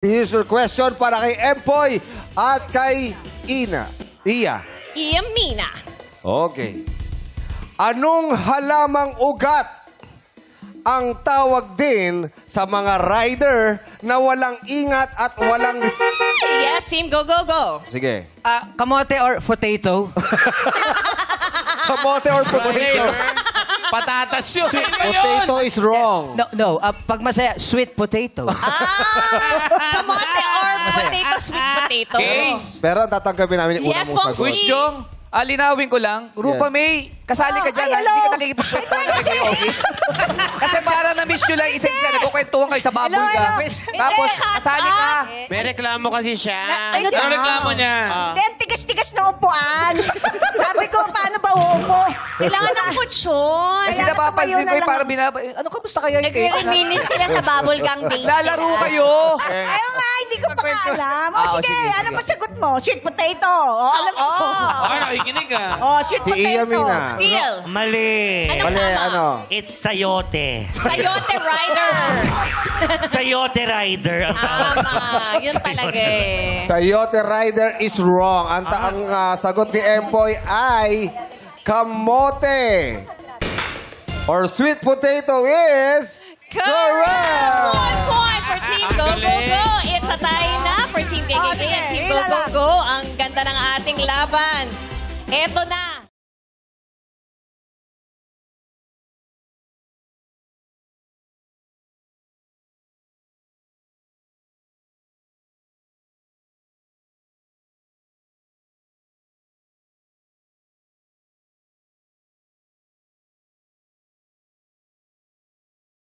Here's your question para kay Empoy at kay Iya. Iya Mina. Okay. Anong halamang ugat ang tawag din sa mga rider na walang ingat at walang... Yes, team, go, go, go. Sige. Kamote or potato? Kamote or potato? Patatas yun. Potato is wrong. No. Pag masaya, sweet potato. Kamote or potato, sweet potato. Okay. Pero tatanggapin namin yung Yes, unang mong sagot. Pongsi. Jong, linawin ko lang. Rupa May, kasali ka dyan. Hindi ka nakikipagkwentuhan sa office. Kasi para na-miss nyo lang isang isa. Nagkukwentuhan kayo sa bubble ka. Tapos, kasali ka. May reklamo kasi siya. Ano Anong reklamo niya? Hindi, ang tigas-tigas ng upuan. Sabi ko, paano ba uupo? Kailangan ng kutsyon. Kasi napapansin ko parang ano, kamusta kaya yung cake? Nagre-reminis sila sa bubble gang days. Lalaro kayo. Ayaw nga, hindi ko pa alam. O sige, ano ba sagot mo? Sweet potato. O, alam ko. Ay, nakikinig ka. O, sweet Si Iya potato. Mina. Still. Mali. Anong Mali, tama? ano? It's sayote. Sayote Rider. Sayote rider ang tawag. Tama. Yun talaga eh. Sayote rider is wrong. Ang sagot ni Empoy ay kamote. Or sweet potato is... Correct! 1 point for Team Go, Go, Go. It's a tie na for Team KKK and Team Go, Go, Go. Ang ganda ng ating laban. Eto na.